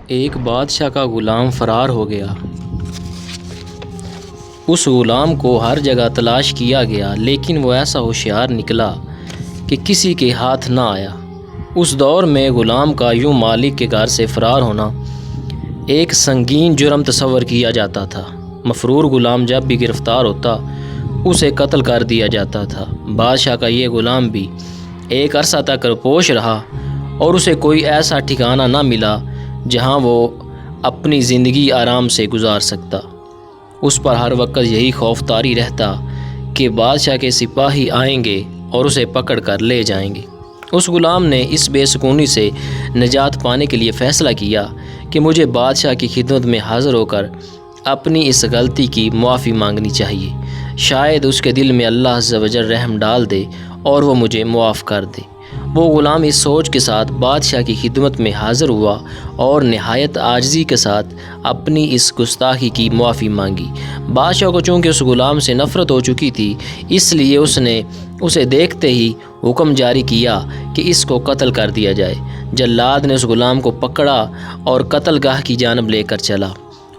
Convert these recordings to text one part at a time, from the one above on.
ایک بادشاہ کا غلام فرار ہو گیا۔ اس غلام کو ہر جگہ تلاش کیا گیا، لیکن وہ ایسا ہوشیار نکلا کہ کسی کے ہاتھ نہ آیا۔ اس دور میں غلام کا یوں مالک کے گھر سے فرار ہونا ایک سنگین جرم تصور کیا جاتا تھا۔ مفرور غلام جب بھی گرفتار ہوتا اسے قتل کر دیا جاتا تھا۔ بادشاہ کا یہ غلام بھی ایک عرصہ تک روپوش رہا اور اسے کوئی ایسا ٹھکانہ نہ ملا جہاں وہ اپنی زندگی آرام سے گزار سکتا۔ اس پر ہر وقت یہی خوف طاری رہتا کہ بادشاہ کے سپاہی آئیں گے اور اسے پکڑ کر لے جائیں گے۔ اس غلام نے اس بے سکونی سے نجات پانے کے لیے فیصلہ کیا کہ مجھے بادشاہ کی خدمت میں حاضر ہو کر اپنی اس غلطی کی معافی مانگنی چاہیے۔ شاید اس کے دل میں اللہ عز و جل رحم ڈال دے اور وہ مجھے معاف کر دے۔ وہ غلام اس سوچ کے ساتھ بادشاہ کی خدمت میں حاضر ہوا اور نہایت عاجزی کے ساتھ اپنی اس گستاخی کی معافی مانگی۔ بادشاہ کو چونکہ اس غلام سے نفرت ہو چکی تھی، اس لیے اس نے اسے دیکھتے ہی حکم جاری کیا کہ اس کو قتل کر دیا جائے۔ جلاد نے اس غلام کو پکڑا اور قتل گاہ کی جانب لے کر چلا۔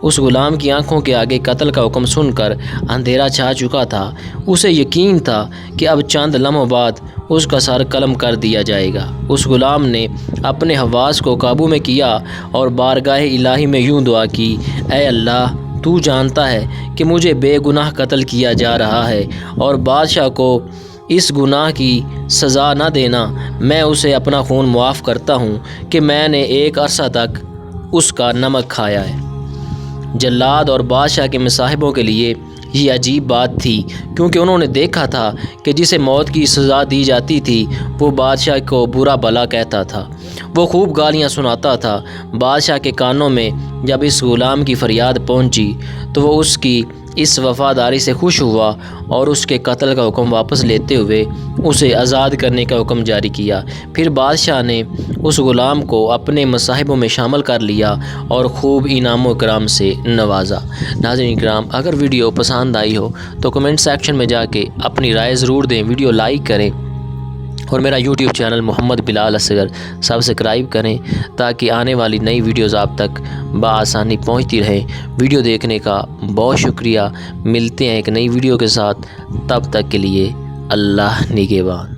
اس غلام کی آنکھوں کے آگے قتل کا حکم سن کر اندھیرا چھا چکا تھا۔ اسے یقین تھا کہ اب چند لمحوں بعد اس کا سر قلم کر دیا جائے گا۔ اس غلام نے اپنے حواس کو قابو میں کیا اور بارگاہ الہی میں یوں دعا کی: اے اللہ، تو جانتا ہے کہ مجھے بے گناہ قتل کیا جا رہا ہے اور بادشاہ کو اس گناہ کی سزا نہ دینا۔ میں اسے اپنا خون معاف کرتا ہوں کہ میں نے ایک عرصہ تک اس کا نمک کھایا ہے۔ جلاد اور بادشاہ کے مصاحبوں کے لیے یہ عجیب بات تھی، کیونکہ انہوں نے دیکھا تھا کہ جسے موت کی سزا دی جاتی تھی وہ بادشاہ کو برا بھلا کہتا تھا، وہ خوب گالیاں سناتا تھا۔ بادشاہ کے کانوں میں جب اس غلام کی فریاد پہنچی تو وہ اس کی اس وفاداری سے خوش ہوا اور اس کے قتل کا حکم واپس لیتے ہوئے اسے آزاد کرنے کا حکم جاری کیا۔ پھر بادشاہ نے اس غلام کو اپنے مصاحبوں میں شامل کر لیا اور خوب انعام و اکرام سے نوازا۔ ناظرین کرام، اگر ویڈیو پسند آئی ہو تو کمنٹ سیکشن میں جا کے اپنی رائے ضرور دیں، ویڈیو لائک کریں اور میرا یوٹیوب چینل محمد بلال اصغر سبسکرائب کریں تاکہ آنے والی نئی ویڈیوز آپ تک بآسانی پہنچتی رہیں۔ ویڈیو دیکھنے کا بہت شکریہ۔ ملتے ہیں ایک نئی ویڈیو کے ساتھ، تب تک کے لیے اللہ نگہبان۔